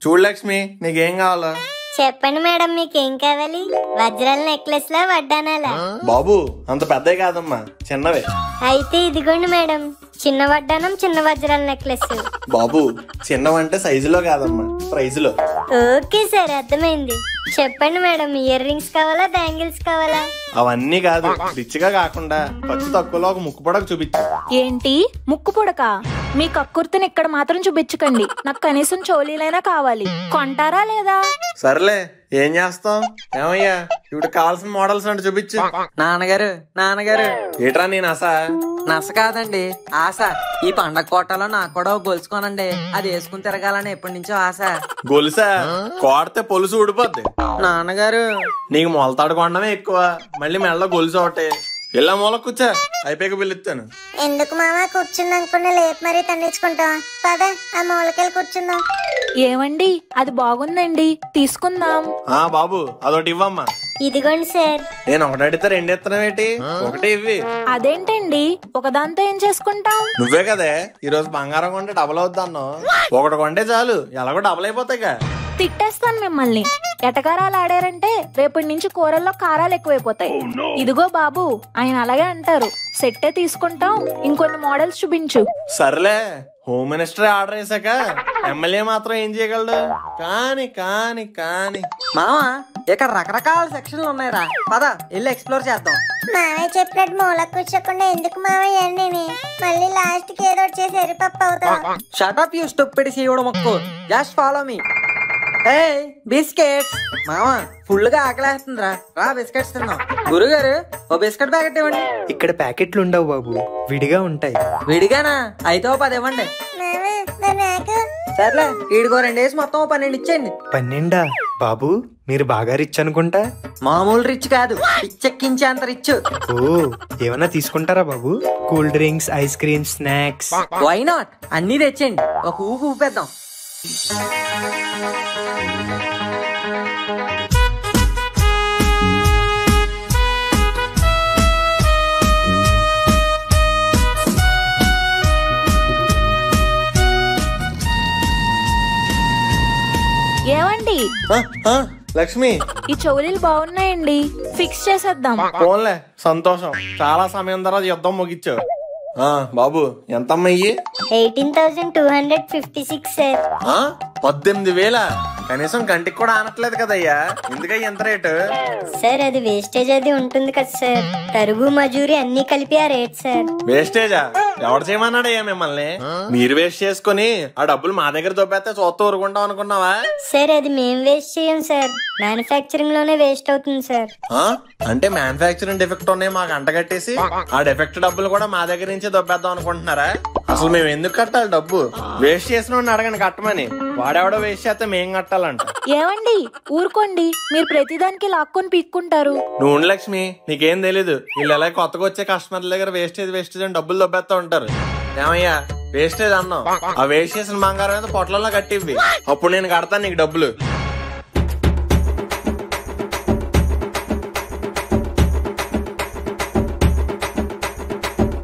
చూడు లక్ష్మి, నీకేం కావాలా? చెప్పండి మేడం, మీకేం కావాలి? వజ్రాల నెక్లెస్ లా, వడ్డానాలా? బాబు, అంత పెద్ద కాదమ్మా, చిన్నవే. అయితే ఇదిగోండి మేడం, చిన్న వడ్డానం, చిన్న వజ్రాల నెక్లెస్. బాబు, చిన్నవంటే సైజులో కాదమ్మా, ప్రైజులో. ఓకే సార్, అర్థమైంది. చెప్పండి మేడం, ఇయర్ రింగ్స్ కావాలా, బ్యాంగిల్స్ కావాలా? అవన్నీ కాదు, రిచ్గా కాకుండా ఖర్చు తక్కువలో ఒక ముక్కు పొడక చూపించు. ఏంటి ముక్కు పొడక? మీ కక్కుర్తిని ఇక్కడ మాత్రం చూపించకండి. నాకు కనీసం చోలీలైనా కావాలి. కొంటారా లేదా? సర్లే, ఏం చేస్తాం. ఏమయ్యా, ఇప్పుడు కావాల్సిన మోడల్స్ అంటే చూపించు. నాన్నగారు ఏట్రా నీ నస కాదండి, ఆశ. ఈ పండగ కోటలో నాకు కూడా గొలుసుకోనండి, అది వేసుకుని తిరగాలని ఎప్పటి నుంచో ఆశ. గొలుసా? కోడితే పొలుసు ఊడిపోద్ది. నాన్నగారు, నీకు మొలతాడు కొండమే ఎక్కువ, మళ్ళీ మెడలో గొలుసు ఒకటి. ఇలా మూల కూర్చో, అయిపోయాక బిల్లు ఇస్తాను. ఎందుకు మామ కూర్చుందనుకున్న లేపు మరీ తండించుకుంటాం. పద ఆ మూలకెళ్ళి కూర్చుందాం. ఏమండి అది బాగుందండి, తీసుకుందాం. బాబు అదొకటి ఇవ్వమ్మా. ఇదిగోండి సార్. నేను ఒకటి అడిగితే రెండు ఇస్తున్నావు ఏంటి? ఒకటే ఇవ్వి. అదేంటండి ఒకదాంతో ఏం చేసుకుంటాం? నువ్వే కదే ఈ రోజు బంగారం కొంటే డబల్ అవుతాను. ఒకటి కొంటే చాలు, ఎలాగో డబల్ అయిపోతాయిగా. తిట్టేస్తాను మిమ్మల్ని. ఎటకారాలు ఆడారంటే రేపటి నుంచి కూరల్లో కారాలు ఎక్కువైపోతాయి. ఇదిగో బాబు, ఆయన అలాగే అంటారు. సెట్టే తీసుకుంటాం, ఇంకొన్ని మోడల్స్ చూపించు. సర్లే, హోమ్ మినిస్టర్ ఆర్డర్ వేసాక ఎమ్మెల్యే మాత్రం ఏం చేయగలడు? కానీ కానీ కానీ మావా ఇక్కడ రకరకాల సెక్షన్లు ఉన్నాయిరా, పద వెళ్ళి ఎక్స్ప్లోర్ చేద్దాం. మావయ్య చెప్పినట్టు మూల కూర్చోకుండా ఎందుకు మావయ్య అన్నీ మళ్ళీ లాస్ట్ కి ఏదో చేసి ఎరిపప్పు అవుతాం. షటప్ యూ స్టూపిడ్ సీవుడు మొక్కు, జస్ట్ ఫాలో మీ. హే బిస్కెట్స్. మావా ఫుల్ గా ఆకలేస్తుందిరా, రా బిస్కెట్స్ తిందాం. గురుగారు ఓ బిస్కెట్ ప్యాకెట్ ఇవ్వండి. ఇక్కడ ప్యాకెట్లు ఉండవు బాబు, విడిగా ఉంటాయి. విడిగానా? అయితే ఓ 10 ఇవ్వండి. సర్లే, ఈడికో 2 వేసి మొత్తం 12 ఇచ్చేయండి. 12 బాబు, మీరు బాగా రిచ్ అనుకుంటా. మామూలు రిచ్ కాదు, పిచ్చెక్కించే అంత రిచ్. ఓ, ఏమన్నా తీసుకుంటారా బాబు? Cool drinks, ice cream, snacks? Why not, అన్ని తెచ్చేయండి, ఒక ఊపు ఊపేద్దాం. ఏమండి లక్ష్మి, ఈ చౌలీలు బాగున్నాయండి, ఫిక్స్ చేసేద్దాం. పోన్లే, సంతోషం. చాలా సమయం తర్వాత యుద్ధం ముగిచ్చావు. బాబు ఎంతమ్మా ఇయ్యి? 18,256 సార్. 18,000? కనీసం కంటికి కూడా ఆనట్లేదు కదయ్యా, ఎందుకయ్యా ఎంత రేటు? సార్ అది వేస్టేజ్ అది ఉంటుంది కదా సార్, తరుగు మజూరి అన్ని కలిపి ఆ రేట్ సార్. వేస్టేజా? ఎవరు చేయమన్నాడయ్యా మిమ్మల్ని? మీరు వేస్ట్ చేసుకుని ఆ డబ్బులు మా దగ్గర దొబ్బేస్తే చూస్తూ ఊరుకుంటాం అనుకున్నావా? సార్ అది మేం వేస్ట్ చేయం సార్, మ్యానుఫ్యాక్చరింగ్ లోనే వేస్ట్ అవుతుంది సార్. అంటే మ్యానుఫ్యాక్చరింగ్ డిఫెక్ట్ ఉన్నాయి మాకు అంటగట్టేసి ఆ డిఫెక్ట్ డబ్బులు కూడా మా దగ్గర నుంచి దొబ్బేద్దాం అనుకుంటున్నారా? అసలు మేము ఎందుకు కట్టాలి డబ్బు? వేస్ట్ చేసిన అడగండి కట్టమని, వాడెవడో వేస్ట్ చేస్తే మేం కట్టాలంట. ఏమండి ఊరుకోండి, మీరు ప్రతిదానికి లాక్కొని పీక్కుంటారు. నువ్వు లక్ష్మి, నీకేం తెలీదు. వీళ్ళు ఎలా కొత్తగా వచ్చే కస్టమర్ల దగ్గర వేస్టేజ్ అని డబ్బులు దొబ్బేస్తా ఉంటారు. ఏమయ్యా వేస్టేజ్ అన్నావు, ఆ వేస్ట్ చేసిన బంగారం మీద పొట్లలో కట్టివ్వి, అప్పుడు నేను కడతాను నీకు డబ్బులు.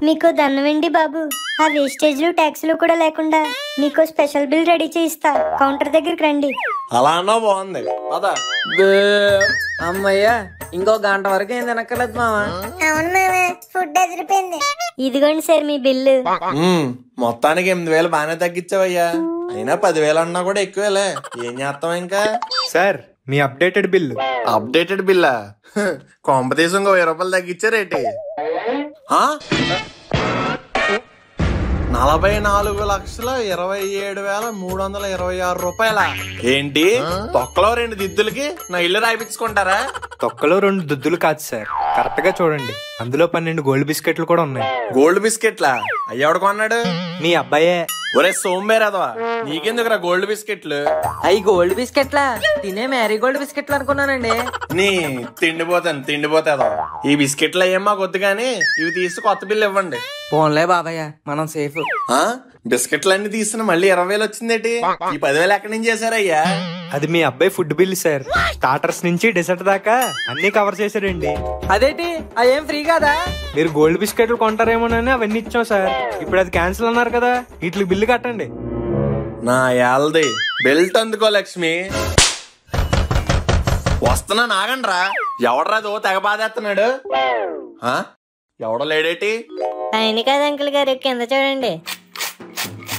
మీకు దండమండి బాబు, ఆ వేస్టేజ్లు ట్యాక్స్లు కూడా లేకుండా మీకు స్పెషల్ బిల్ రెడీ చేయిస్తా. కౌంటర్ దగ్గరికి రండి. అలా అన్నా బాగుంది. అమ్మయ్యా, ఇంకో గంట వరకు ఏం తినక్కర్లేదు మావా. అవును మావా, ఫుడ్ అదిరిపోయింది. ఇదిగోండి సార్ మీ బిల్లు. మొత్తానికి 8,000 బాగానే తగ్గించావయ్యా. అయినా 10,000 అన్నా కూడా ఎక్కువేలే, ఏం చేస్తాం ఇంకా. సార్ మీ అప్డేటెడ్ బిల్లు. అప్డేటెడ్ బిల్లా? కాంపిటీషన్ ఇంకో 20 రూపాయలు తగ్గించారేటి? 44,27,326 రూపాయల? ఏంటి తొక్కలో 2 దిద్దులకి నా ఇల్లు రాయిపించుకుంటారా? తొక్కలో 2 దుద్దులు కాదు సార్, కరెక్ట్ గా చూడండి, అందులో 12 గోల్డ్ బిస్కెట్లు కూడా ఉన్నాయి. గోల్డ్ బిస్కెట్లా? అయ్యవడు కొన్నాడు? మీ అబ్బాయే. ఒరే సోంబేరదవా, నీకెందుకురా గోల్డ్ బిస్కెట్లు? అవి గోల్డ్ బిస్కెట్లా? తినే మ్యారీ గోల్డ్ బిస్కెట్లు అనుకున్నానండి. నీ తిండిపోతాదా? ఈ బిస్కెట్లు అయ్యే మాకు వద్దు కానీ ఇవి తీసి కొత్త బిల్లు ఇవ్వండి. పోన్లే బాబయ్య, మనం సేఫ్. బిస్కెట్లు అన్ని తీసిన మళ్ళీ 20,000 వచ్చిందేటి? ఈ 10,000 ఎక్కడి నుంచి చేశారయ్యా? అది మీ అబ్బాయి ఫుడ్ బిల్ సార్, స్టార్టర్స్ నుంచి డెసర్ట్ దాకా అన్ని కవర్ చేశారండి. అదేంటి, అదేం ఫ్రీ కదా? మీరు గోల్డ్ బిస్కెట్లు కొంటారేమోనని అవన్నీ ఇచ్చాం సార్. ఇప్పుడు అది క్యాన్సిల్ అన్నారు కదా, వీటికి బిల్లు కట్టండి. నా యాల్ది బెల్ట్ అందుకో లక్ష్మి. వస్తున్నా నాగండ్రా. ఎవడరా దో తెగ బాధేస్తున్నాడు? ఎవడో లేడేటి? ఆయన కాదు అంకుల్ గారు, కింద చూడండి.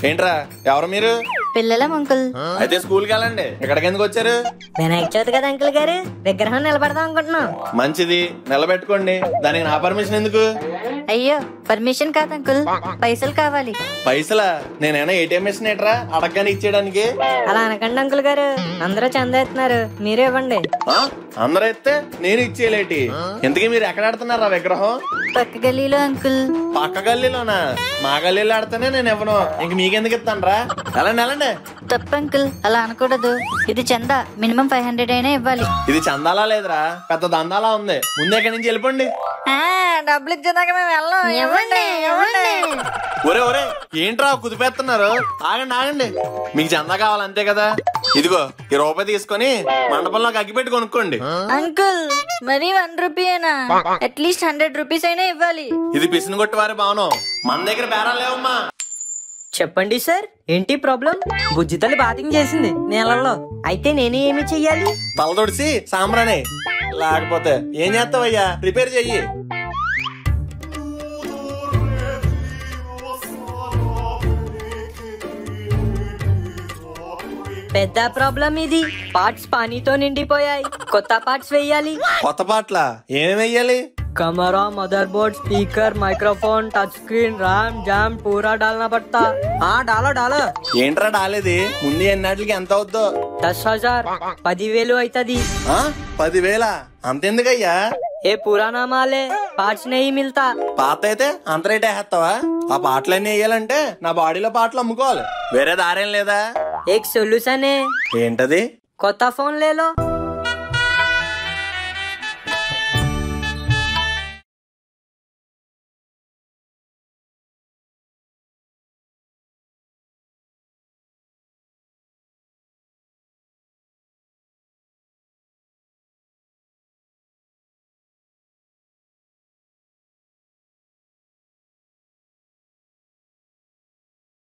ఏంట్రా ఎవరు మీరు? పిల్లల అంకుల్. అయితే స్కూల్కి వెళ్ళండి, ఇక్కడికి ఎందుకు వచ్చారు? వినాయక చవితి కదా అంకుల్ గారు, విగ్రహం నిలబడదాం అనుకుంటున్నాం. మంచిది, నిలబెట్టుకోండి. దానికి నా పర్మిషన్ ఎందుకు? అయ్యో పర్మిషన్ కాదు అంకుల్, పైసలు కావాలి. పైసలా? నేనైనా ఏటీఎం మిషన్ ఏట్రా అడగగానే ఇచ్చేయడానికి? అలా అనకండి అంకుల్ గారు, అందరూ చందా ఎత్తున్నారు, మీరే ఇవ్వండి. అందరూ ఎత్తే నేను ఇచ్చేయలేటి? ఇంతకీ మీరు ఎక్కడ ఆడుతున్నారా విగ్రహం? పక్క గల్లీలో అంకుల్. పక్క గల్లీలోనా? మా గల్లీలో ఆడితేనే నేను ఇవ్వను, ఇంక మీకెందుకు ఇస్తానరా? వెళ్ళండి. తప్పు అంకుల్, అలా అనకూడదు. ఇది చందా, మినిమం 500 అయినా ఇవ్వాలి. ఇది చందాలా లేదురా, పెద్ద దందాలా ఉంది. ముందు ఎక్కడి నుంచి వెళ్ళిపోండి. డబ్బులు ఇచ్చేదాకా మేము వెళ్ళం. ఇవ్వండి ఇవ్వండి. ఒరే ఒరే ఏంట్రా కుదిపేస్తున్నారు? ఆగండి ఆగండి, మీకు చందా కావాలి అంతే కదా. ఇదిగో ఈ రూపాయి తీసుకొని మండపంలోకి అగ్గిపెట్టి కొనుక్కోండి. అంకుల్ మరి 1 రూపీయేనా? అట్లీస్ట్ 100 రూపీస్ అయినా ఇవ్వాలి. ఇది పిసిని కొట్టి వారి భవనం, మన దగ్గర బేరాలు లేవమ్మా. చెప్పండి సార్, ఏంటి ప్రాబ్లం? బుజ్జి తల్లి బాతింగ్ చేసింది నీళ్ళల్లో, అయితే నేను ఏమి చెయ్యాలి? తల తొడిసి సాంబ్రానే, లేకపోతే ఏం చేస్తావయ్యా? రిపేర్ చెయ్యి. పెద్ద ప్రాబ్లం ఇది. పార్ట్స్ పానీతో నిండిపోయాయి, కొత్త పార్ట్స్ వేయాలి. కొత్త పాటల ఏమేమి వెయ్యాలి? Camera, mother board, speaker, microphone, touch screen, RAM, jam పూరా డాలనా పడతా. డాలో డాలో. ఏంట్రా డాలేది? ముందు ఎన్నాటికి ఎంత అవుద్దో? 10,000 10,000 అవుతుంది. 10,000? అంతెందుకయ్యా? ఏ పురానా మాలే, పార్ట్స్ నెయ్యి మిల్తా. పాత అయితే అంత రేట్ వేస్తావా? ఆ పాటలన్నీ వేయాలంటే నా బాడీలో పాటలు అమ్ముకోవాలి, వేరే దారేం లేదా? ఏక్ సొల్యూషన్ ఏంటది? కొత్త ఫోన్ లేలో.